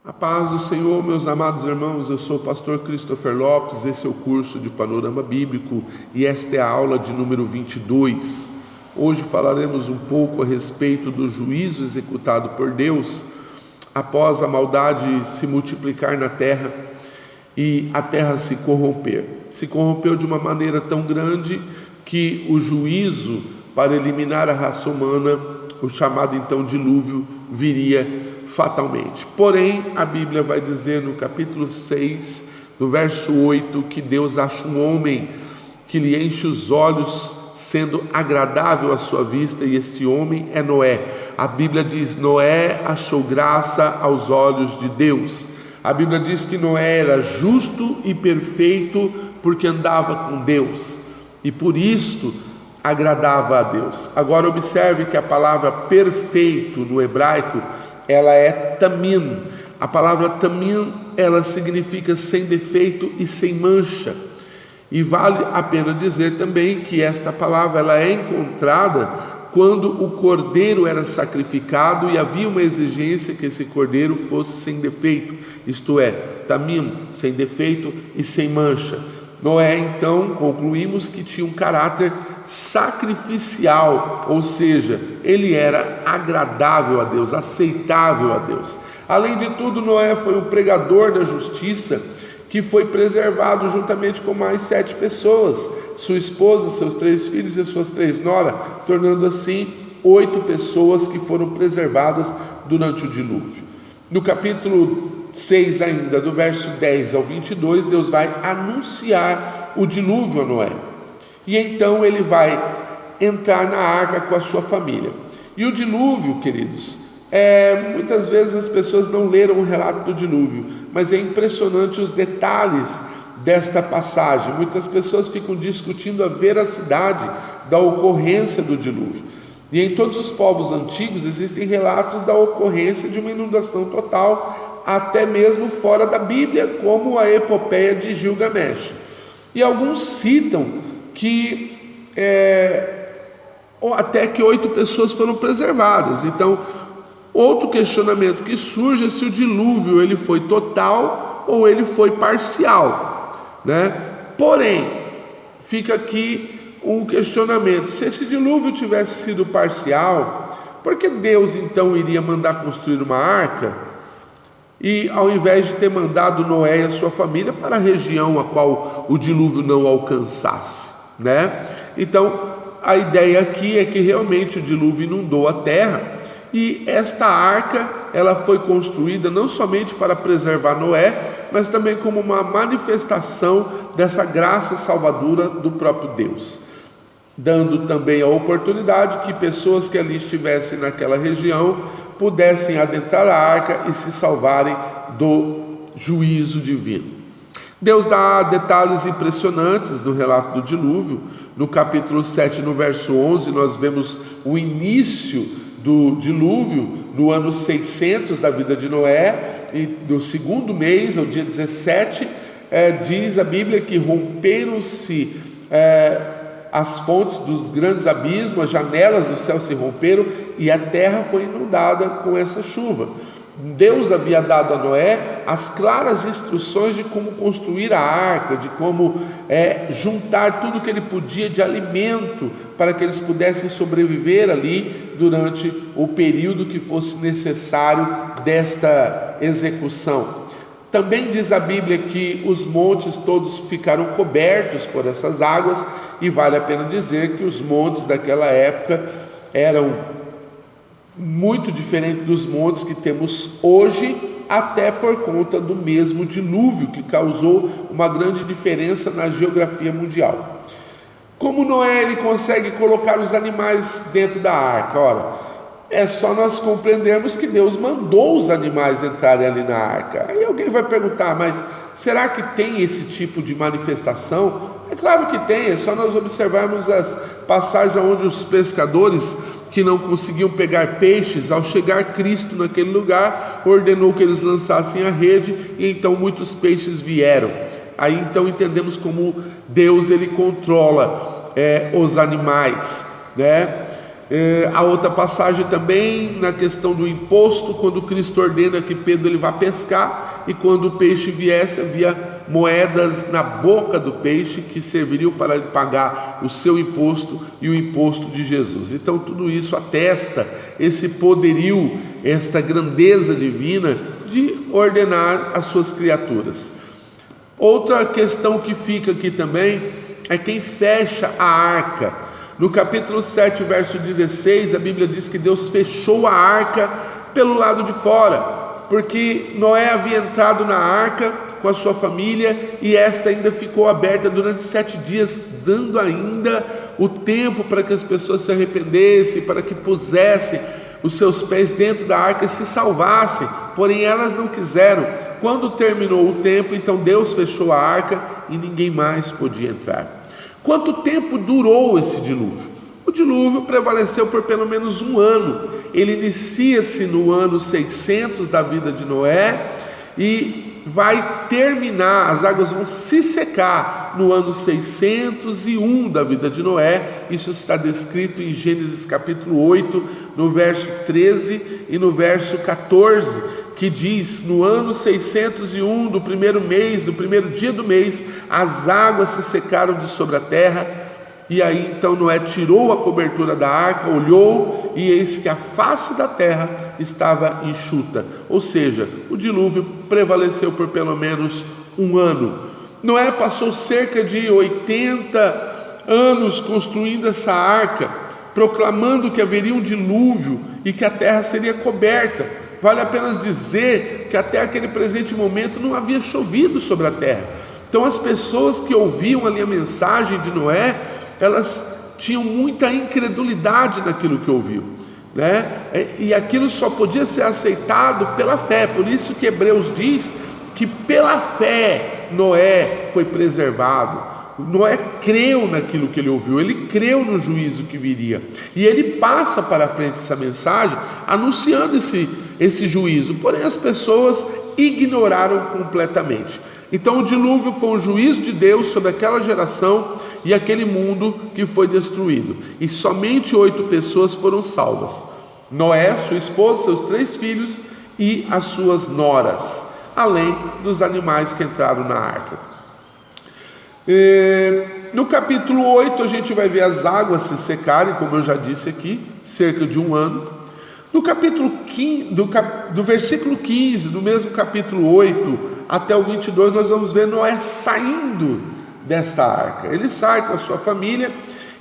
A paz do Senhor, meus amados irmãos, eu sou o pastor Christopher Lopes, esse é o curso de Panorama Bíblico e esta é a aula de número 22. Hoje falaremos um pouco a respeito do juízo executado por Deus após a maldade se multiplicar na terra e a terra se corromper. Se corrompeu de uma maneira tão grande que o juízo para eliminar a raça humana, o chamado então dilúvio, viria fatalmente. Porém, a Bíblia vai dizer no capítulo 6, no verso 8, que Deus acha um homem que lhe enche os olhos, sendo agradável à sua vista, e este homem é Noé. A Bíblia diz: Noé achou graça aos olhos de Deus. A Bíblia diz que Noé era justo e perfeito porque andava com Deus e por isto agradava a Deus. Agora observe que a palavra perfeito no hebraico, ela é tamim. A palavra tamim, ela significa sem defeito e sem mancha. E vale a pena dizer também que esta palavra ela é encontrada quando o cordeiro era sacrificado e havia uma exigência que esse cordeiro fosse sem defeito, isto é, tamim, sem defeito e sem mancha. Noé, então, concluímos que tinha um caráter sacrificial, ou seja, ele era agradável a Deus, aceitável a Deus. Além de tudo, Noé foi um pregador da justiça que foi preservado juntamente com mais 7 pessoas, sua esposa, seus 3 filhos e suas 3 noras, tornando assim 8 pessoas que foram preservadas durante o dilúvio. No capítulo 6 ainda, do verso 10 ao 22, Deus vai anunciar o dilúvio a Noé. E então ele vai entrar na arca com a sua família. E o dilúvio, queridos, muitas vezes as pessoas não leram o relato do dilúvio, mas é impressionante os detalhes desta passagem. Muitas pessoas ficam discutindo a veracidade da ocorrência do dilúvio. E em todos os povos antigos existem relatos da ocorrência de uma inundação total, até mesmo fora da Bíblia, como a epopeia de Gilgamesh. E alguns citam que até que 8 pessoas foram preservadas. Então, outro questionamento que surge é se o dilúvio ele foi total ou ele foi parcial, né? Porém, fica aqui um questionamento: se esse dilúvio tivesse sido parcial, por que Deus então iria mandar construir uma arca e ao invés de ter mandado Noé e a sua família para a região a qual o dilúvio não alcançasse, né? Então, a ideia aqui é que realmente o dilúvio inundou a terra e esta arca ela foi construída não somente para preservar Noé, mas também como uma manifestação dessa graça salvadora do próprio Deus, dando também a oportunidade que pessoas que ali estivessem naquela região pudessem adentrar a arca e se salvarem do juízo divino. Deus dá detalhes impressionantes do relato do dilúvio. No capítulo 7, no verso 11, nós vemos o início do dilúvio no ano 600 da vida de Noé, e do segundo mês, ao dia 17, diz a Bíblia que romperam-se as fontes dos grandes abismos, as janelas do céu se romperam e a terra foi inundada com essa chuva. Deus havia dado a Noé as claras instruções de como construir a arca, de como juntar tudo que ele podia de alimento para que eles pudessem sobreviver ali durante o período que fosse necessário desta execução. Também diz a Bíblia que os montes todos ficaram cobertos por essas águas, e vale a pena dizer que os montes daquela época eram muito diferentes dos montes que temos hoje, até por conta do mesmo dilúvio que causou uma grande diferença na geografia mundial. Como Noé ele consegue colocar os animais dentro da arca? Ora, é só nós compreendermos que Deus mandou os animais entrarem ali na arca. Aí alguém vai perguntar, mas será que tem esse tipo de manifestação? É claro que tem, é só nós observarmos as passagens onde os pescadores que não conseguiam pegar peixes, ao chegar Cristo naquele lugar, ordenou que eles lançassem a rede e então muitos peixes vieram. Aí então entendemos como Deus ele controla os animais, né? A outra passagem também na questão do imposto, quando Cristo ordena que Pedro ele vá pescar, e quando o peixe viesse, havia moedas na boca do peixe que serviriam para ele pagar o seu imposto e o imposto de Jesus. Então tudo isso atesta esse poderio, esta grandeza divina de ordenar as suas criaturas. Outra questão que fica aqui também é quem fecha a arca. No capítulo 7, verso 16, a Bíblia diz que Deus fechou a arca pelo lado de fora, porque Noé havia entrado na arca com a sua família e esta ainda ficou aberta durante 7 dias, dando ainda o tempo para que as pessoas se arrependessem, para que pusessem os seus pés dentro da arca e se salvassem, porém elas não quiseram. Quando terminou o tempo, então Deus fechou a arca e ninguém mais podia entrar. Quanto tempo durou esse dilúvio? O dilúvio prevaleceu por pelo menos 1 ano. Ele inicia-se no ano 600 da vida de Noé e vai terminar, as águas vão se secar no ano 601 da vida de Noé. Isso está descrito em Gênesis capítulo 8, no verso 13 e no verso 14, que diz: no ano 601 do primeiro mês, do primeiro dia do mês, as águas se secaram de sobre a terra. E aí então Noé tirou a cobertura da arca, olhou, e eis que a face da terra estava enxuta. Ou seja, o dilúvio prevaleceu por pelo menos 1 ano. Noé passou cerca de 80 anos construindo essa arca, proclamando que haveria um dilúvio e que a terra seria coberta. Vale apenas dizer que até aquele presente momento não havia chovido sobre a terra. Então as pessoas que ouviam ali a mensagem de Noé, elas tinham muita incredulidade naquilo que ouviam, né? E aquilo só podia ser aceitado pela fé. Por isso que Hebreus diz que pela fé Noé foi preservado. Noé creu naquilo que ele ouviu, ele creu no juízo que viria, e ele passa para frente essa mensagem anunciando esse juízo, porém as pessoas ignoraram completamente. Então o dilúvio foi um juízo de Deus sobre aquela geração e aquele mundo que foi destruído, e somente 8 pessoas foram salvas: Noé, sua esposa, seus 3 filhos e as suas noras, além dos animais que entraram na arca. No capítulo 8 a gente vai ver as águas se secarem, como eu já disse aqui, cerca de 1 ano. No capítulo 15, do versículo 15, do mesmo capítulo 8 até o 22, nós vamos ver Noé saindo desta arca. Ele sai com a sua família,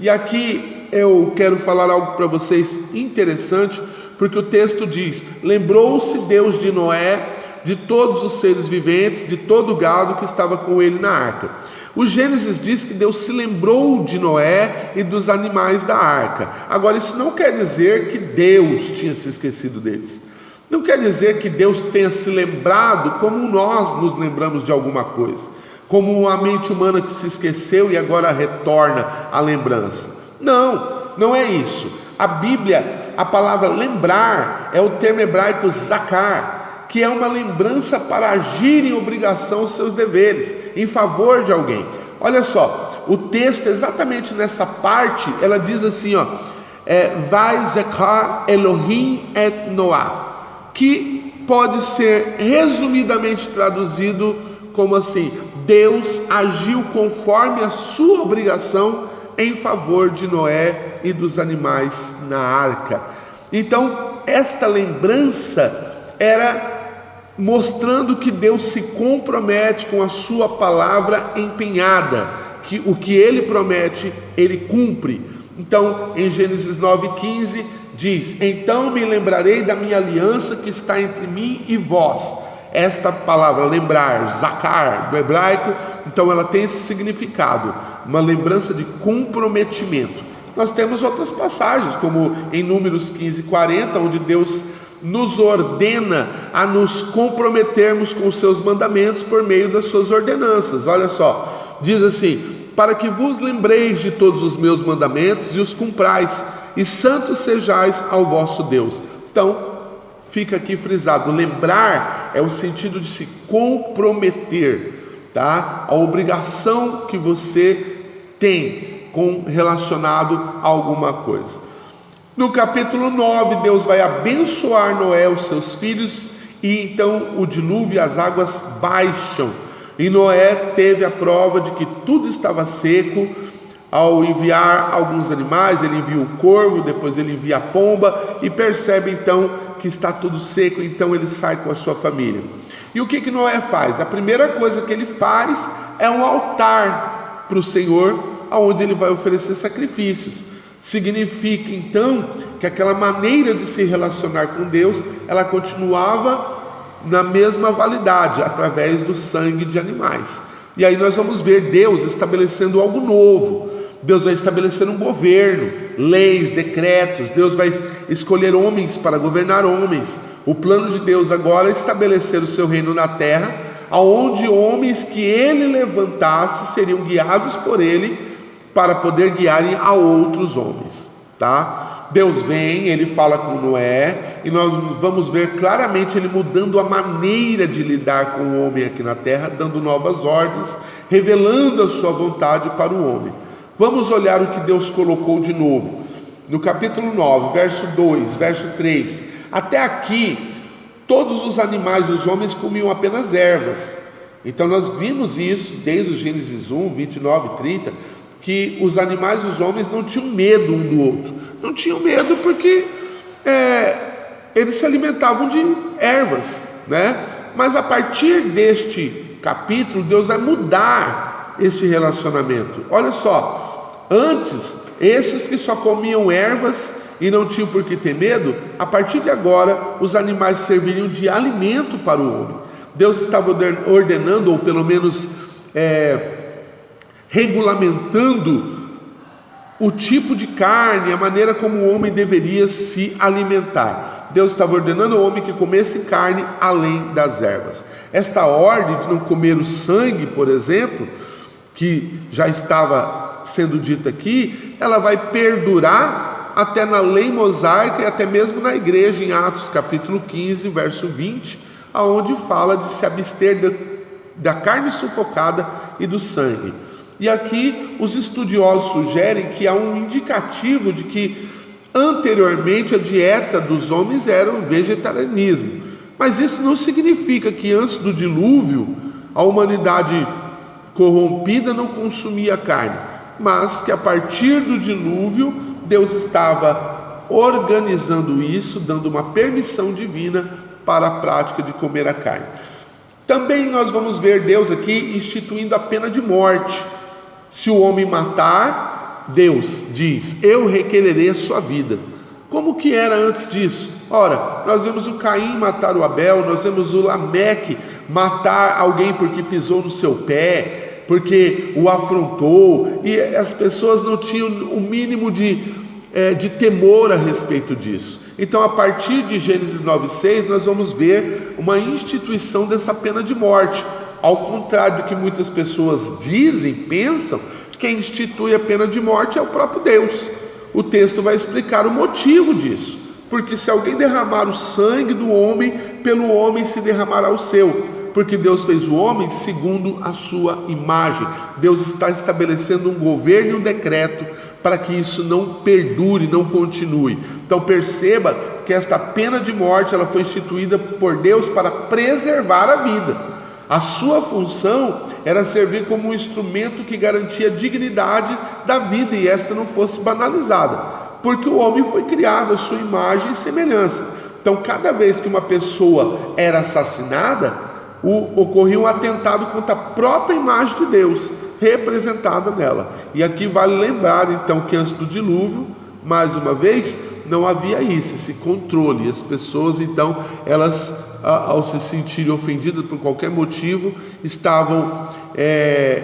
e aqui eu quero falar algo para vocês interessante, porque o texto diz: lembrou-se Deus de Noé, de todos os seres viventes, de todo o gado que estava com ele na arca. O Gênesis diz que Deus se lembrou de Noé e dos animais da arca. Agora, isso não quer dizer que Deus tinha se esquecido deles. Não quer dizer que Deus tenha se lembrado como nós nos lembramos de alguma coisa, como a mente humana que se esqueceu e agora retorna à lembrança. Não, não é isso. A Bíblia, a palavra lembrar é o termo hebraico zakar, que é uma lembrança para agir em obrigação aos seus deveres, em favor de alguém. Olha só, o texto exatamente nessa parte, ela diz assim, vai zakar Elohim et Noah, que pode ser resumidamente traduzido como assim: Deus agiu conforme a sua obrigação em favor de Noé e dos animais na arca. Então, esta lembrança era mostrando que Deus se compromete com a sua palavra empenhada, que o que ele promete, ele cumpre. Então, em Gênesis 9,15 diz: então me lembrarei da minha aliança que está entre mim e vós. Esta palavra lembrar, zakar, do hebraico, então ela tem esse significado, uma lembrança de comprometimento. Nós temos outras passagens, como em Números 15:40, onde Deus nos ordena a nos comprometermos com os seus mandamentos por meio das suas ordenanças. Olha só, diz assim: para que vos lembreis de todos os meus mandamentos e os cumprais, e santos sejais ao vosso Deus. Então, fica aqui frisado, lembrar é o sentido de se comprometer, tá? A obrigação que você tem relacionado a alguma coisa. No capítulo 9, Deus vai abençoar Noé, os seus filhos, e então o dilúvio e as águas baixam. E Noé teve a prova de que tudo estava seco. Ao enviar alguns animais, ele envia o corvo, depois ele envia a pomba, e percebe então que está tudo seco, então ele sai com a sua família. E o que Noé faz? A primeira coisa que ele faz é um altar para o Senhor, onde ele vai oferecer sacrifícios. Significa então que aquela maneira de se relacionar com Deus, ela continuava na mesma validade, através do sangue de animais. E aí nós vamos ver Deus estabelecendo algo novo. Deus vai estabelecer um governo, leis, decretos. Deus vai escolher homens para governar homens. O plano de Deus agora é estabelecer o seu reino na terra, aonde homens que ele levantasse seriam guiados por ele para poder guiarem a outros homens, tá? Deus vem, ele fala com Noé, e nós vamos ver claramente ele mudando a maneira de lidar com o homem aqui na terra, dando novas ordens, revelando a sua vontade para o homem. Vamos olhar o que Deus colocou de novo. No capítulo 9, verso 2, verso 3. Até aqui, todos os animais e os homens comiam apenas ervas. Então nós vimos isso desde o Gênesis 1, 29 e 30, que os animais e os homens não tinham medo um do outro. Não tinham medo porque eles se alimentavam de ervas, né? Mas a partir deste capítulo, Deus vai mudar esse relacionamento. Olha só, antes, esses que só comiam ervas e não tinham por que ter medo, a partir de agora, os animais serviriam de alimento para o homem. Deus estava ordenando, ou pelo menos regulamentando o tipo de carne, a maneira como o homem deveria se alimentar. Deus estava ordenando ao homem que comesse carne além das ervas. Esta ordem de não comer o sangue, por exemplo, que já estava sendo dita aqui, ela vai perdurar até na lei mosaica e até mesmo na igreja, em Atos capítulo 15, verso 20, aonde fala de se abster da carne sufocada e do sangue. E aqui os estudiosos sugerem que há um indicativo de que anteriormente a dieta dos homens era o vegetarianismo. Mas isso não significa que antes do dilúvio a humanidade corrompida não consumia carne, mas que a partir do dilúvio Deus estava organizando isso, dando uma permissão divina para a prática de comer a carne. Também nós vamos ver Deus aqui instituindo a pena de morte. Se o homem matar, Deus diz: eu requererei a sua vida. Como que era antes disso? Ora, nós vemos o Caim matar o Abel, nós vemos o Lameque matar alguém porque pisou no seu pé, porque o afrontou, e as pessoas não tinham o mínimo de temor a respeito disso. Então, a partir de Gênesis 9:6, nós vamos ver uma instituição dessa pena de morte. Ao contrário do que muitas pessoas dizem, pensam, quem institui a pena de morte é o próprio Deus. O texto vai explicar o motivo disso. Porque se alguém derramar o sangue do homem, pelo homem se derramará o seu. Porque Deus fez o homem segundo a sua imagem. Deus está estabelecendo um governo e um decreto para que isso não perdure, não continue. Então perceba que esta pena de morte ela foi instituída por Deus para preservar a vida. A sua função era servir como um instrumento que garantia a dignidade da vida e esta não fosse banalizada, porque o homem foi criado à sua imagem e semelhança. Então cada vez que uma pessoa era assassinada, ocorria um atentado contra a própria imagem de Deus, representada nela. E aqui vale lembrar então que antes do dilúvio, mais uma vez, não havia isso, esse controle. As pessoas então, elas ao se sentirem ofendidas por qualquer motivo, estavam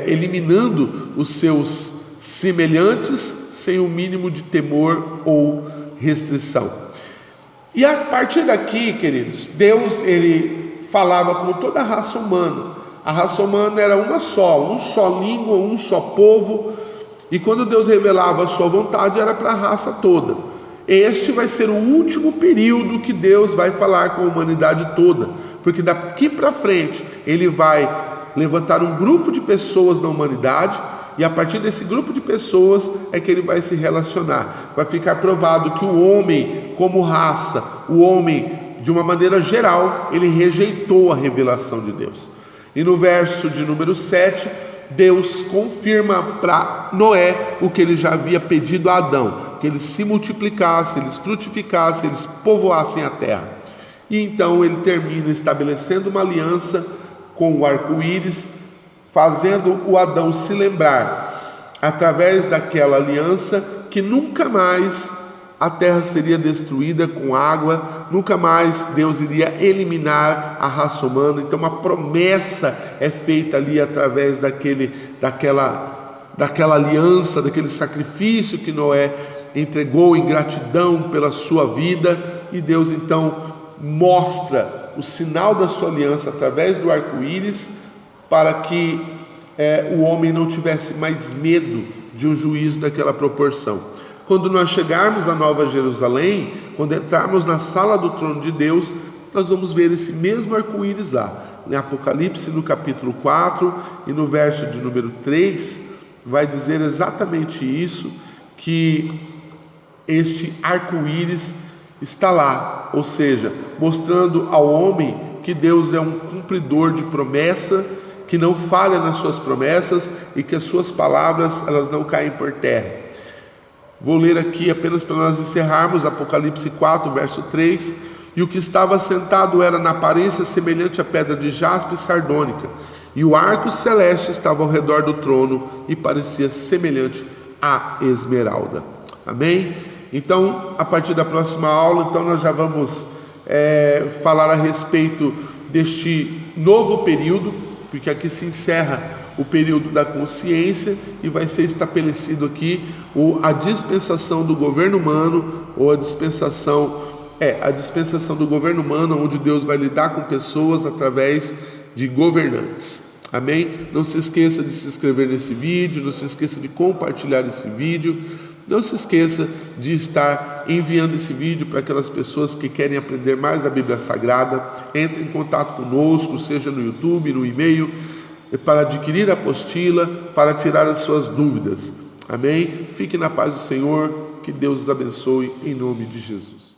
eliminando os seus semelhantes sem o mínimo de temor ou restrição. E a partir daqui, queridos, Deus ele falava com toda a raça humana. A raça humana era uma só língua, um só povo, e quando Deus revelava a sua vontade era para a raça toda. Este vai ser o último período que Deus vai falar com a humanidade toda, porque daqui para frente Ele vai levantar um grupo de pessoas na humanidade e a partir desse grupo de pessoas é que ele vai se relacionar. Vai ficar provado que o homem, como raça, o homem, de uma maneira geral, ele rejeitou a revelação de Deus. E no verso de número 7, Deus confirma para Noé o que ele já havia pedido a Adão, que eles se multiplicassem, eles frutificassem, eles povoassem a terra. E então ele termina estabelecendo uma aliança com o arco-íris, fazendo o Adão se lembrar, através daquela aliança, que nunca mais a terra seria destruída com água, nunca mais Deus iria eliminar a raça humana. Então uma promessa é feita ali através daquela aliança, daquele sacrifício que Noé entregou em gratidão pela sua vida, e Deus então mostra o sinal da sua aliança através do arco-íris, para que o homem não tivesse mais medo de um juízo daquela proporção. Quando nós chegarmos à Nova Jerusalém, quando entrarmos na sala do trono de Deus, nós vamos ver esse mesmo arco-íris lá. Em Apocalipse, no capítulo 4 e no verso de número 3, vai dizer exatamente isso, que este arco-íris está lá, ou seja, mostrando ao homem que Deus é um cumpridor de promessa, que não falha nas suas promessas e que as suas palavras, elas não caem por terra. Vou ler aqui apenas para nós encerrarmos, Apocalipse 4, verso 3. E o que estava sentado era na aparência semelhante à pedra de jaspe sardônica, e o arco celeste estava ao redor do trono e parecia semelhante à esmeralda. Amém? Então, a partir da próxima aula, então nós já vamos falar a respeito deste novo período, porque aqui se encerra o período da consciência e vai ser estabelecido aqui a dispensação do governo humano, ou a dispensação do governo humano, onde Deus vai lidar com pessoas através de governantes. Amém? Não se esqueça de se inscrever nesse vídeo, não se esqueça de compartilhar esse vídeo, não se esqueça de estar enviando esse vídeo para aquelas pessoas que querem aprender mais da Bíblia Sagrada. Entre em contato conosco, seja no YouTube, no e-mail, para adquirir a apostila, para tirar as suas dúvidas. Amém? Fique na paz do Senhor, que Deus os abençoe em nome de Jesus.